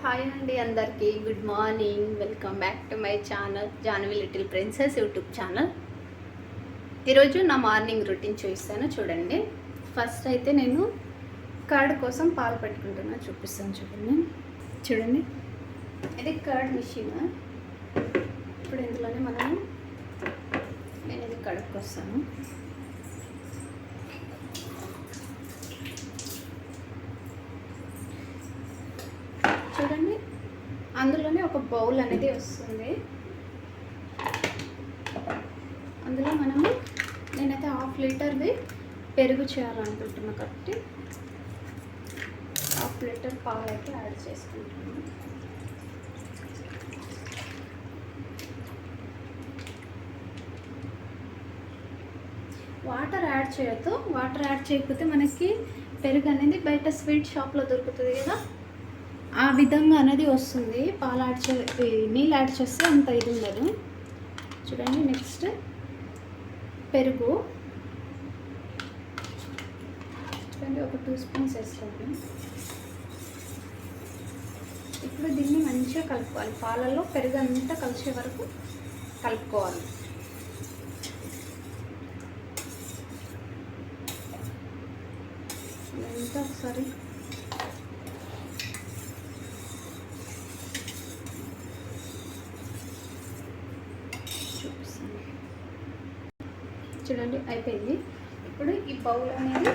Hi అండి అందరికీ good morning. Welcome back to my channel Janvi little princess YouTube channel. ఈరోజు నా మార్నింగ్ రొటీన్ చూపిస్తాను చూడండి. ఫస్ట్ అయితే నేను కర్డ్ కోసం పాలు పెట్టుకుంటున్నా, చూపిస్తాను చూడండి. ఇది కర్డ్ మిషన్. ఇప్పుడు ఇందులోనే నేను ఇది కడుక్కొస్తాను. చూడండి, అందులోనే ఒక బౌల్ అనేది వస్తుంది. అందులో నేనైతే 1/2 లీటర్ది పెరుగు చేయాలనుకుంటున్నా కాబట్టి 1/2 లీటర్ పాలు అయితే యాడ్ చేసుకుంటున్నాను. వాటర్ యాడ్ చేయొద్దు. వాటర్ యాడ్ చేయకపోతే మనకి పెరుగు అనేది బయట స్వీట్ షాప్లో దొరుకుతుంది కదా, ఆ విధంగా అనేది వస్తుంది. పాలు నీళ్ళు యాడ్ చేస్తే అంత ఇది ఉండదు. చూడండి, నెక్స్ట్ పెరుగు చూడండి, ఒక 2 స్పూన్స్ వేసుకోండి. ఇప్పుడు దీన్ని మంచిగా కలుపుకోవాలి. పాలలో పెరుగు అంతా కలిసే వరకు కలుపుకోవాలి. ఇదంతా ఒకసారి చూడండి, అయిపోయింది. ఇప్పుడు ఈ బౌల్ అనేది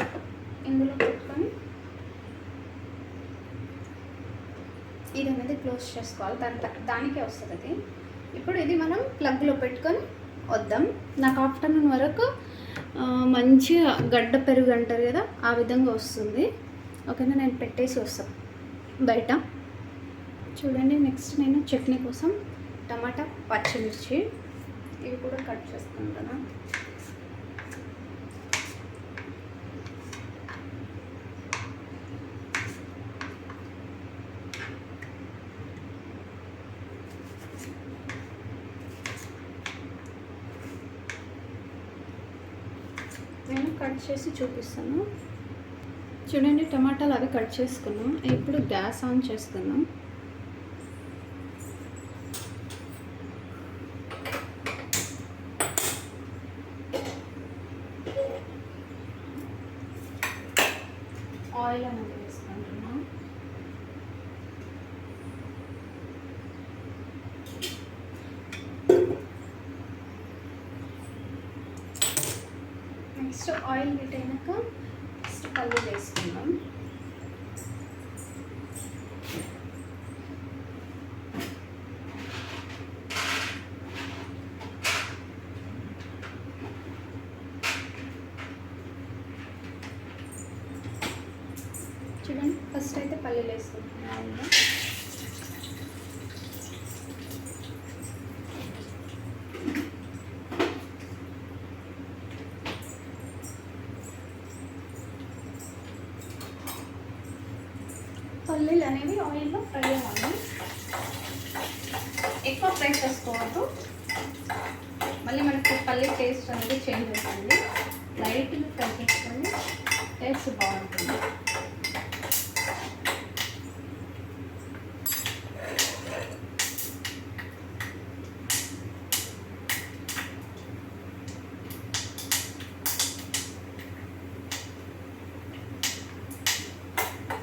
ఇందులో పెట్టుకొని ఇది అనేది క్లోజ్ చేసుకోవాలి. దానికే వస్తుంది అది. ఇప్పుడు ఇది మనం ప్లగ్లో పెట్టుకొని వద్దాం. నాకు ఆఫ్టర్నూన్ వరకు మంచిగా గడ్డ పెరుగు అంటారు కదా, ఆ విధంగా వస్తుంది. ఓకేనా, నేను పెట్టేసి వస్తాను బయట. చూడండి, నెక్స్ట్ నేను చట్నీ కోసం టమాటా, పచ్చిమిర్చి ఇవి కూడా కట్ చేసుకుంటాను. నేను కట్ చేసి చూపిస్తాను. చూడండి, టమాటాలు అవి కట్ చేసుకున్నాం. ఇప్పుడు గ్యాస్ ఆన్ చేసుకున్నాం. ఆయిల్ అనేది వేసుకుంటున్నాం. నెక్స్ట్ ఆయిల్ హీట్ అయినాక నెక్స్ట్ పల్లీలు వేసుకుందాం. చూడండి, ఫస్ట్ అయితే పల్లీలు వేసుకుంటున్నాం ఆయిల్లో. పల్లీలు అనేవి ఆయిల్లో ఫ్రై అవ్వాలి. ఎక్కువ ఫ్రై చేసుకోవద్దు, మళ్ళీ మనకి పల్లీ టేస్ట్ అనేది చేంజ్ అవుతుంది. లైట్గా ఫ్రై చేసుకొని టేస్ట్ బాగుంటుంది.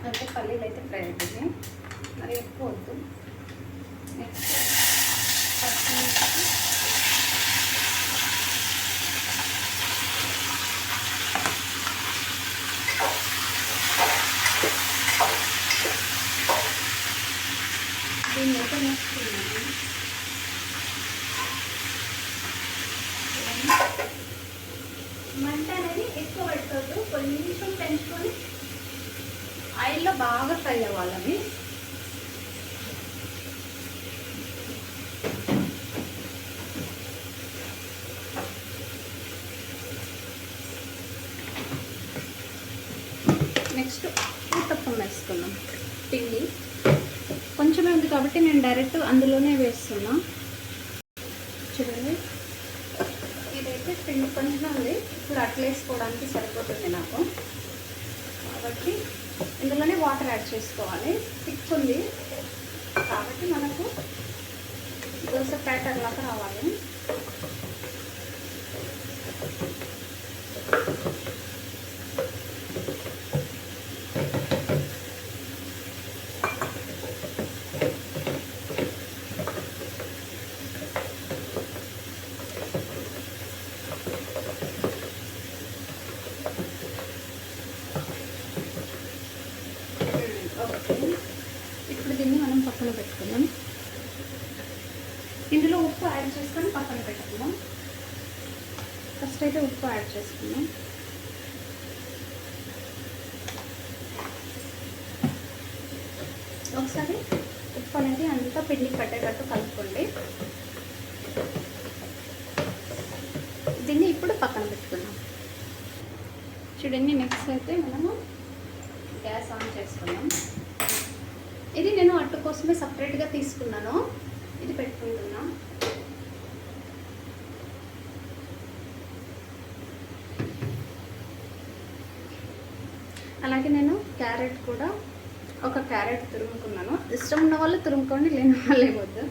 అంటే పల్లీలు అయితే ఫ్రై అవుతుంది, మరి ఎక్కువ వద్దు. నెక్స్ట్ పచ్చిమిర్చి, దీన్ని అయితే నేర్చుకున్నాను. మంట అనేది ఎక్కువ పెట్టద్దు, కొంచెం పెంచుకొని ఆయిల్లో బాగా ఫ్రై అవ్వాలని. నెక్స్ట్ ఊతప్పం వేసుకున్నాం. పిండి కొంచెమే ఉంది కాబట్టి నేను డైరెక్ట్ అందులోనే వేస్తున్నా. చూడండి, ఇదైతే పిండి కొంచెమే ఉంది. ఇప్పుడు అట్లా వేసుకోవడానికి సరిపోతుంది నాకు కాబట్టి ఇందులోనే వాటర్ యాడ్ చేసుకోవాలి. థిక్ ఉంది కాబట్టి మనకు దోశ ప్యాటర్ లాగా రావాలి. ఇప్పుడు దీన్ని మనం పక్కన పెట్టుకుందాం. ఇందులో ఉప్పు యాడ్ చేసుకొని పక్కన పెట్టుకుందాం. ఫస్ట్ అయితే ఉప్పు యాడ్ చేసుకుందాం. ఒకసారి ఉప్పు అనేది అంతా పిండికి పట్టేటట్టు కలుపుకోండి. దీన్ని ఇప్పుడు పక్కన పెట్టుకుందాం. చూడండి, నెక్స్ట్ అయితే మనము గ్యాస్ ఆన్ చేసుకుందాం. ఇది నేను అట్టు కోసమే సపరేట్గా తీసుకున్నాను. ఇది పెట్టుకుంటున్నా. అలాగే నేను క్యారెట్ కూడా ఒక క్యారెట్ తురుముకున్నాను. ఇష్టం ఉన్న వాళ్ళు తురుముకోండి, లేని వాళ్ళు ఏమొద్దు.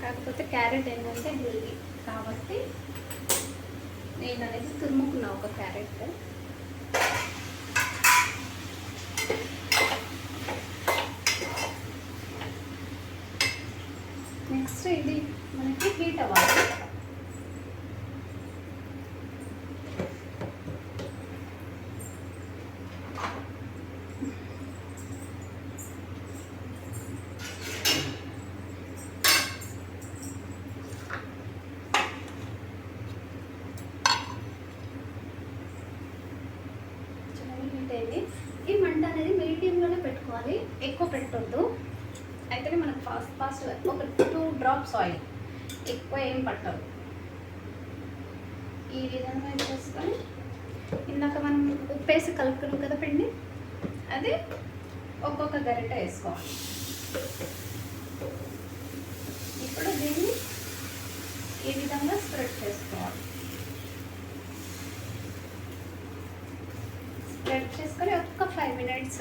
కాకపోతే క్యారెట్ ఏంటంటే హెల్దీ కాబట్టి నేను అనేది తురుముకున్నా ఒక క్యారెట్. నెక్స్ట్ ఇది మనకి హీట్ అవ్వాలి. ఈ మంట అనేది మీడియంలోనే పెట్టుకోవాలి, ఎక్కువ పెట్టొద్దు. అయితే మనకు ఫాస్ట్ ఒక 2 drops ఆయిల్, ఎక్కువ ఏం పట్టదు. ఈ విధంగా చేసుకొని ఇందాక మనం ఉప్పేసి కలుపుకున్నాం కదా పిండి, అది ఒక్కొక్క గరిట వేసుకోవాలి. ఇప్పుడు దీన్ని ఈ విధంగా స్ప్రెడ్ చేసుకోవాలి. స్ప్రెడ్ చేసుకొని ఒక్క 5 minutes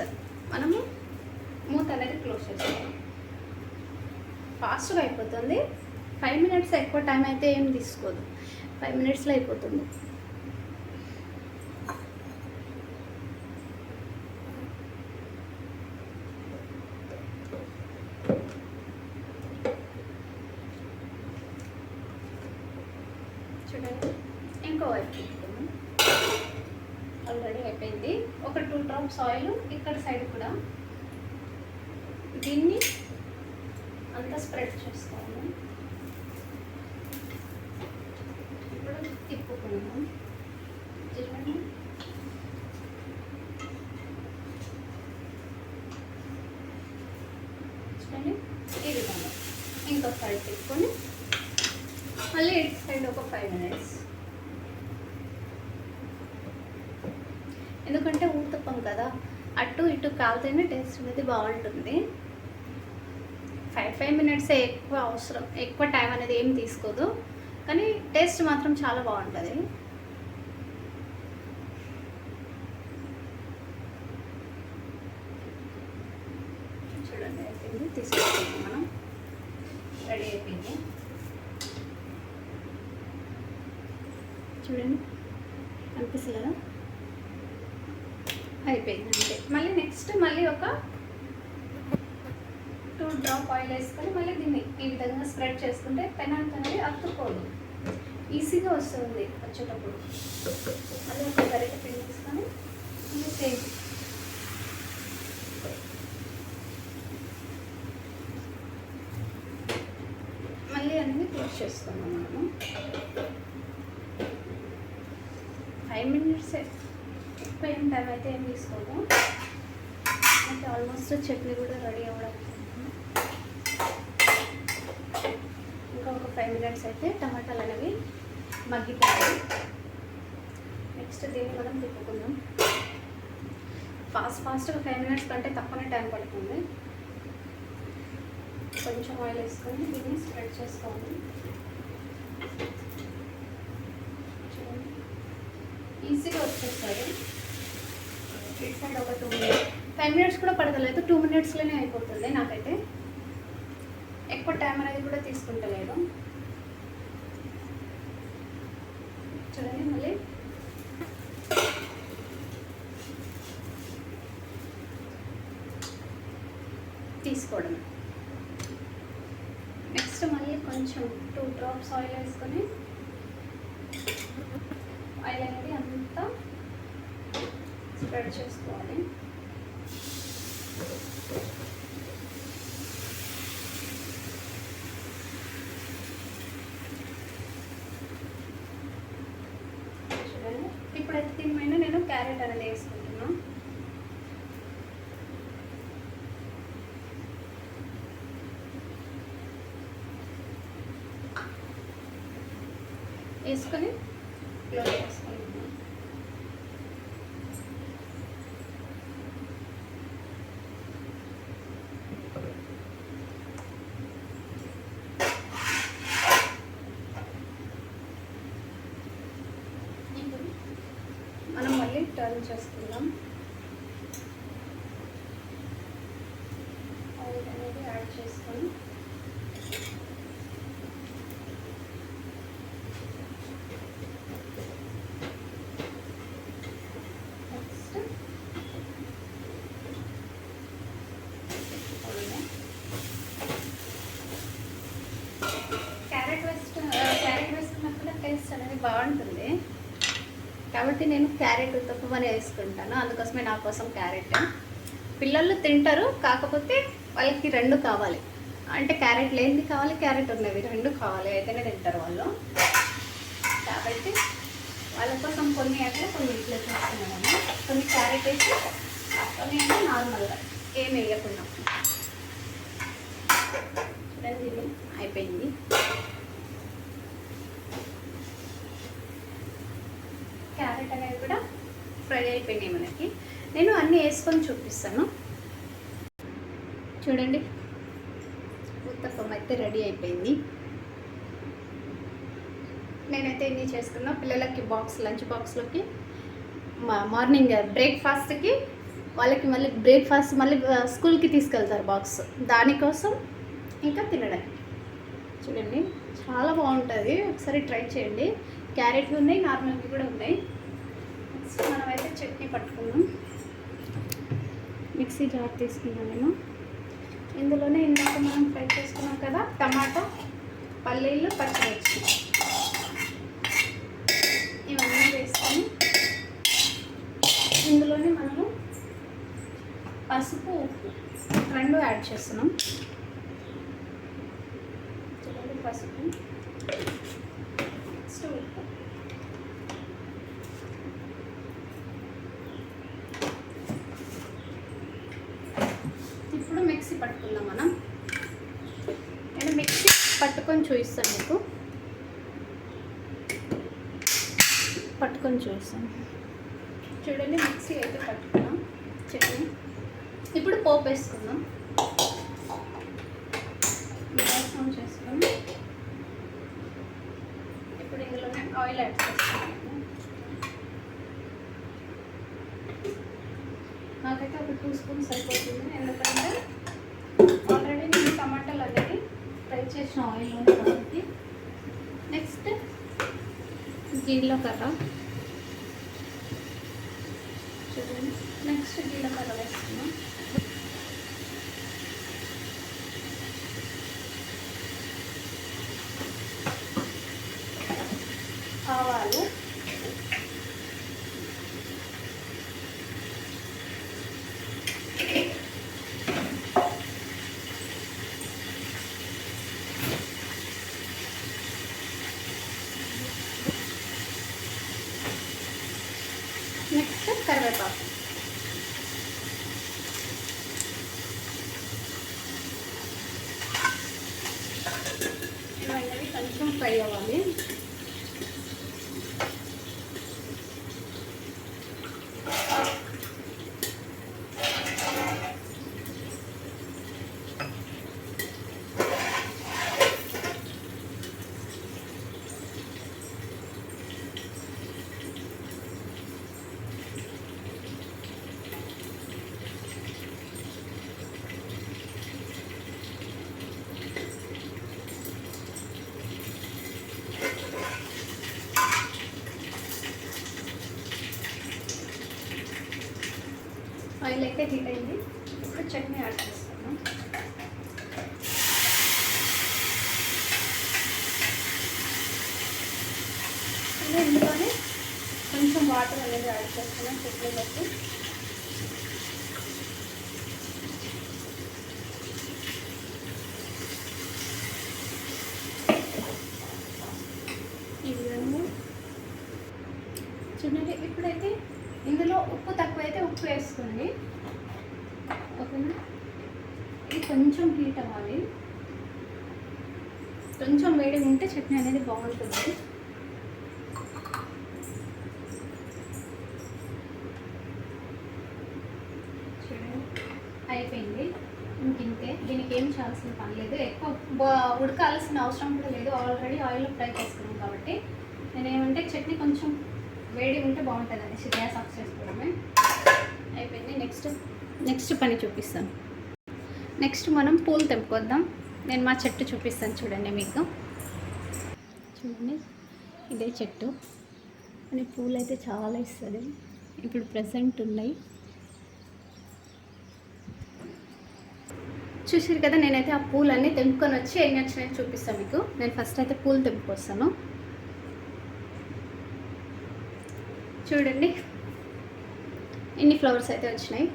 మనము మూత అనేది క్లోజ్ చేసుకోవాలి. ఫాస్ట్గా అయిపోతుంది. 5 minutes ఎక్కువ టైం అయితే ఏం తీసుకోదు, 5 minutesలో అయిపోతుంది. చూడండి, ఇంకో వైపు పెట్టుకున్నాం. ఆల్రెడీ అయిపోయింది. ఒక 2 drops ఆయిల్ ఇక్కడ సైడ్ కూడా. దీన్ని అంతా స్ప్రెడ్ చేసుకోవాలి. ఇప్పుడు తిప్పుకుందాం. చూడండి, చూడండి ఈ విధంగా ఇంకో సైడ్ తిప్పుకొని మళ్ళీ ఇటు సైడ్ ఒక 5 minutes. ఎందుకంటే ఊతప్పం కదా, అటు ఇటు కాలితేనే టేస్ట్ అనేది బాగుంటుంది. 5 minutes ఎక్కువ అవసరం, ఎక్కువ టైం అనేది ఏం తీసుకోదు, కానీ టేస్ట్ మాత్రం చాలా బాగుంటుంది. చూడండి, అయిపోయింది. తీసుకుంటాం మనం. రెడీ అయిపోయింది. చూడండి, అనిపిస్తుంది కదా, అయిపోయింది అంతే. మళ్ళీ నెక్స్ట్ ఒక 2 drops ఆయిల్ వేసుకొని మళ్ళీ దీన్ని ఈ విధంగా స్ప్రెడ్ చేసుకుంటే పెనాంక్ అనేది అతుక్కోదు, ఈజీగా వస్తుంది వచ్చేటప్పుడు. మళ్ళీ ఒక గరిట పిండి తీసుకొని మళ్ళీ సేమ్ మళ్ళీ అనేది క్లోజ్ చేసుకున్నాం మనము. 5 minutes ఎక్కువ ఏం టైం అయితే ఏం తీసుకోము. అయితే ఆల్మోస్ట్ చట్నీ కూడా రెడీ అవ్వడం. ఇంకా ఒక 5 minutes అయితే టమాటాలు అనేవి మగ్గిపోతాయి. నెక్స్ట్ దీన్ని మనం తిప్పుకుందాం. ఫాస్ట్గా 5 minutes కంటే తక్కువనే టైం పడుతుంది. కొంచెం ఆయిల్ వేసుకొని దీన్ని స్ప్రెడ్ చేసుకోవాలి. చూడండి, ఈజీగా వచ్చేస్తుంది. ఇటు సైడ్ ఒక 2 minutes, 5 minutes కూడా పడతలేదు, 2 minutesలోనే అయిపోతుంది నాకైతే. ఎక్కువ టైం అనేది కూడా తీసుకుంటలేదు. చూడండి మళ్ళీ తీసుకోవడం. నెక్స్ట్ మళ్ళీ కొంచెం 2 డ్రాప్స్ ఆయిల్ వేసుకొని ఆయిల్ అనేది అంతా స్ప్రెడ్ చేసుకోవాలి. చూడండి ఇప్పుడైతే దీని మీద నేను క్యారెట్ అనేది వేసుకుంటున్నాను. వేసుకొని క్లోజ్ చేసుకుంటున్నాను. మనం మళ్ళీ టర్న్ చేసుకుందాం. ఆయిల్ అనేది యాడ్ చేసుకొని క్యారెట్ వేసుకున్నప్పుడు టేస్ట్ అనేది బాగుంటుంది కాబట్టి నేను క్యారెట్ తక్కువనే వేసుకుంటాను. అందుకోసమే నా కోసం క్యారెట్. పిల్లలు తింటారు, కాకపోతే వాళ్ళకి 2 కావాలి. అంటే క్యారెట్ లేనిది కావాలి, క్యారెట్ ఉన్నది 2 కావాలి, అయితేనే తింటారు వాళ్ళు. కాబట్టి వాళ్ళ కోసం కొన్ని అట్లా కొన్ని ఇట్లా చేస్తున్నాను. కొన్ని క్యారెట్ వేసి కొన్ని అంటే నార్మల్గా ఏమి వేయకుండా. చూడండి ఇది అయిపోయింది. క్యారెట్ అనేది కూడా ఫ్రై అయిపోయినాయి మనకి. నేను అన్నీ వేసుకొని చూపిస్తాను. చూడండి ఉత్తప్పం అయితే రెడీ అయిపోయింది. నేనైతే ఇన్ని చేసుకున్నా. పిల్లలకి లంచ్ బాక్స్లోకి మార్నింగ్ బ్రేక్ఫాస్ట్కి వాళ్ళకి మళ్ళీ బ్రేక్ఫాస్ట్ మళ్ళీ స్కూల్కి తీసుకెళ్తారు బాక్స్, దానికోసం ఇంకా తినడానికి. చూడండి చాలా బాగుంటుంది, ఒకసారి ట్రై చేయండి. క్యారెట్ ఉన్నాయి, నార్మల్వి కూడా ఉన్నాయి. నెక్స్ట్ మనమైతే చట్నీ పట్టుకున్నాం. మిక్సీ జార్ తీసుకున్నాను నేను. ఇందులోనే ఇందాక మనం ఫ్రై చేసుకున్నాం కదా, టమాటో, పల్లీలు, పచ్చిమిర్చి ఇవన్నీ వేసుకొని ఇందులోనే మనము పసుపు, ఉప్పు 2 యాడ్ చేస్తున్నాం. చూడండి పసుపు, నెక్స్ట్ ఉప్పు. ఇప్పుడు మిక్సీ పట్టుకుందాం మనం. నేను మిక్సీ పట్టుకొని చూపిస్తాను మీకు. చూడండి మిక్సీ అయితే పట్టుకున్నాం చట్నీ. ఇప్పుడు పోపు వేసుకుందాం. గ్యాస్ ఆన్ చేసుకొని ఇప్పుడు ఇందులోనే ఆయిల్ యాడ్ చేస్తాను. నాకైతే ఒక 2 స్పూన్స్ సరిపోతుంది, ఎందుకంటే ఆల్రెడీ నేను టమాటాలు అనేది ఫ్రై చేసిన ఆయిల్లోనే కాబట్టి. నెక్స్ట్ జీలకర్ర, చూడండి నెక్స్ట్ జీలకర్ర వేస్తున్నాం. ఆవాలు, నెక్స్ట్ కరివేపాకు. ఇవన్నీ కొంచెం ఫ్రై అవ్వాలి. ఆయిల్ అయితే హీట్ అయింది. ఇప్పుడు చట్నీ యాడ్ చేస్తాను. ఇందులోనే కొంచెం వాటర్ అనేది యాడ్ చేస్తున్నాను చట్నీలోకి. ఈ విధంగా చూడండి. ఇప్పుడైతే ఇందులో ఉప్పు తక్కువైతే ఉప్పు వేసుకోండి, ఓకేనా. ఇది కొంచెం హీట్ అవ్వాలి, కొంచెం వేడిగా ఉంటే చట్నీ అనేది బాగుంటుంది. చూడండి అయిపోయింది. ఇంతే, దీనికి ఏం చేయాల్సిన పని లేదు, ఎక్కువ ఉడకాల్సిన అవసరం కూడా లేదు. ఆల్రెడీ ఆయిల్లో ఫ్రై చేసుకున్నాం కాబట్టి నేనేమంటే చట్నీ కొంచెం వేడి ఉంటే బాగుంటుంది అనేసి గ్యాస్ ఆఫ్ చేసుకోవడమే. అయిపోయింది. నెక్స్ట్ పని చూపిస్తాను. నెక్స్ట్ మనం పూలు తెంపుకొద్దాం. నేను మా చెట్టు చూపిస్తాను చూడండి మీకు. చూడండి ఇదే చెట్టు అని పూలు అయితే చాలా ఇస్తుంది. ఇప్పుడు ప్రెసెంట్ ఉన్నాయి. చూసారు కదా, నేనైతే ఆ పూలన్నీ తెంపుకొని వచ్చి ఎన్ని వచ్చినాయో చూపిస్తాను మీకు. నేను ఫస్ట్ అయితే పూలు తెంపుకొస్తాను. చూడండి ఎన్ని ఫ్లవర్స్ అయితే వచ్చినాయి.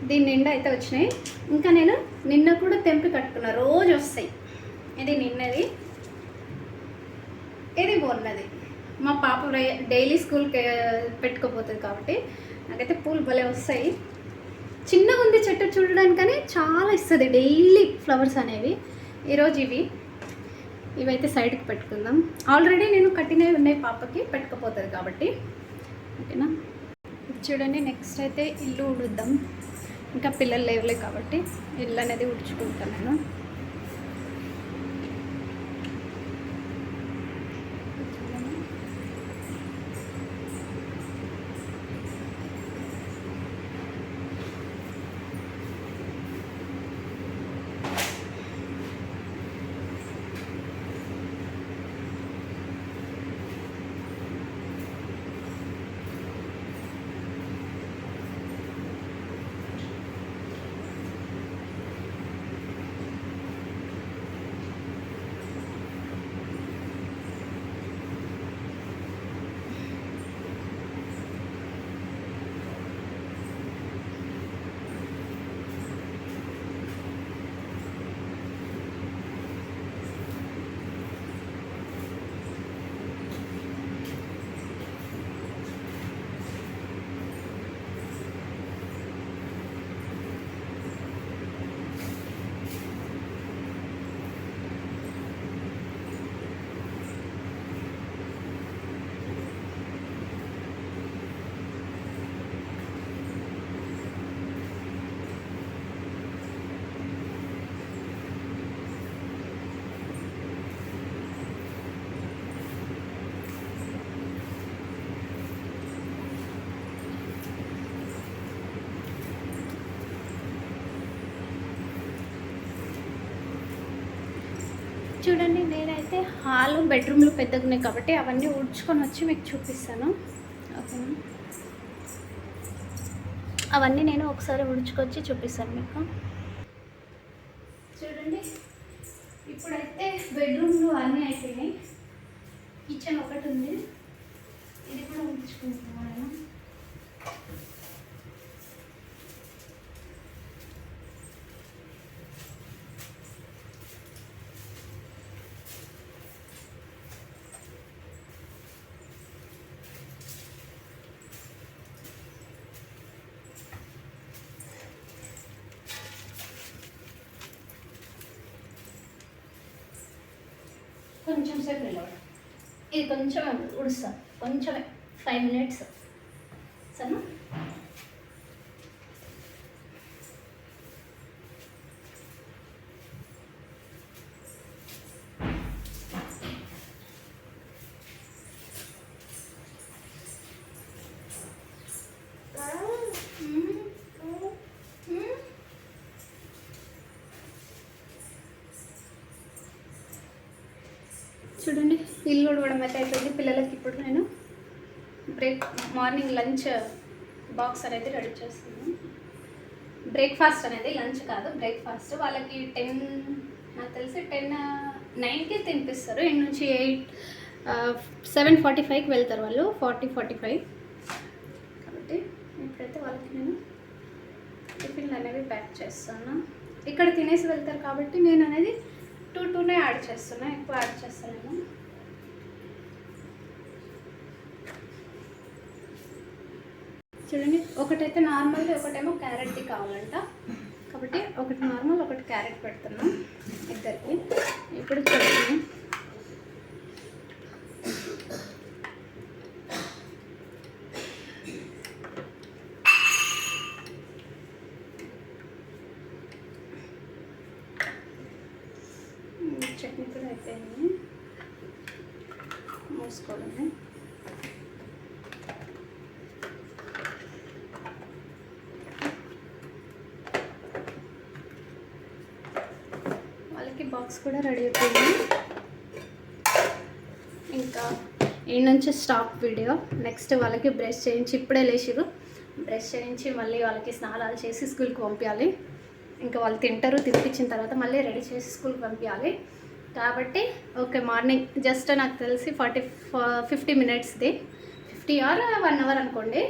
దీని నిండా అయితే వచ్చినాయి. ఇంకా నేను నిన్న కూడా తెంపి కట్టుకున్నా, రోజు వస్తాయి. ఇది నిన్నది, ఇది మొన్నది. మా పాప డైలీ స్కూల్కి పెట్టుకోపోతుంది కాబట్టి నాకైతే పూలు భలే వస్తాయి. చిన్నగా ఉంది చెట్టు చూడడానికని చాలా ఇస్తుంది డైలీ ఫ్లవర్స్ అనేవి. ఈరోజు ఇవైతే సైడ్కి పెట్టుకుందాం. ఆల్రెడీ నేను కట్టినవి ఉన్నాయి, పాపకి పెట్టుకుపోతుంది కాబట్టి, ఓకేనా. చూడండి నెక్స్ట్ అయితే ఇల్లు ఉడుద్దాం. ఇంకా పిల్లలు లేవులే కాబట్టి ఇల్లు అనేది ఉడుచుకుంటాను నేను. చూడండి నేనైతే హాలు బెడ్రూమ్లు పెద్దగా ఉన్నాయి కాబట్టి అవన్నీ ఉడ్చుకొని వచ్చి మీకు చూపిస్తాను, ఓకేనా. అవన్నీ నేను ఒకసారి ఉడుచుకొచ్చి చూపిస్తాను మీకు. చూడండి ఇప్పుడైతే బెడ్రూమ్లు అన్నీ అయిపోయినాయి. కిచెన్ ఒకటి ఉంది, ఇది కూడా ఉడుచుకుంటున్నాను. కొంచెం సేపు నిలబడ, ఇది కొంచెం ఉడుస్తా, కొంచెమే 5 minutes సరేనా. చూడండి ఇల్లు ఉడవడం అయితే అయిపోయింది. పిల్లలకి ఇప్పుడు నేను మార్నింగ్ లంచ్ బాక్స్ అనేది రెడీ చేస్తున్నాను. బ్రేక్ఫాస్ట్ అనేది లంచ్ కాదు, బ్రేక్ఫాస్ట్. వాళ్ళకి 10 నాకు తెలిసి 9కి తినిపిస్తారు. ఇంటి నుంచి 7:45కి వెళ్తారు వాళ్ళు, 45. కాబట్టి ఇప్పుడైతే వాళ్ళకి నేను టిఫిన్లు అనేవి ప్యాక్ చేస్తాను. ఇక్కడ తినేసి వెళ్తారు కాబట్టి నేను అనేది 2 యాడ్ చేస్తున్నా, ఎక్కువ యాడ్ చేస్తాను నేను. చూడండి, ఒకటైతే నార్మల్గా, ఒకటేమో క్యారెట్ది కావాలంట. కాబట్టి ఒకటి నార్మల్, ఒకటి క్యారెట్ పెడుతున్నాం ఇద్దరికి. ఇప్పుడు చట్నీ, చట్నీ కూడా అయిపోయింది, మూసుకోవడమే. వాళ్ళకి బాక్స్ కూడా రెడీ అయిపోయింది. ఇంకా ఈ నుంచి స్టాప్ వీడియో. నెక్స్ట్ వాళ్ళకి బ్రష్ చేయించి, ఇప్పుడే లేచిరు, బ్రష్ చేయించి మళ్ళీ వాళ్ళకి స్నానాలు చేసి స్కూల్కి పంపించాలి. ఇంకా వాళ్ళు తింటారు, తినిపించిన తర్వాత మళ్ళీ రెడీ చేసి స్కూల్కి పంపించాలి. కాబట్టి ఓకే, మార్నింగ్ జస్ట్ నాకు తెలిసి 50 మినిట్స్ది, 50 or 1 hour అనుకోండి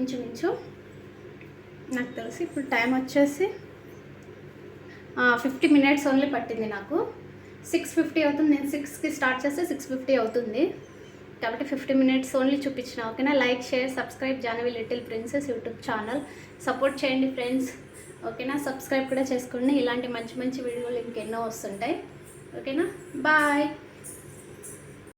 ఇంచుమించు. నాకు తెలిసి ఇప్పుడు టైం వచ్చేసి 50 మినిట్స్ ఓన్లీ పట్టింది నాకు. 6:50 అవుతుంది. నేను 6కి స్టార్ట్ చేస్తే 6:50 అవుతుంది. కాబట్టి 50 మినిట్స్ ఓన్లీ చూపించిన. ఓకేనా? Like, share, subscribe Jahnavi little princess YouTube channel. Support చేయండి ఫ్రెండ్స్. ఓకేనా? సబ్స్క్రైబ్ కూడా చేసుకోండి. ఇలాంటి మంచి మంచి వీడియోలు ఇంకెన్నో వస్తుంటాయి. ఓకేనా? బాయ్.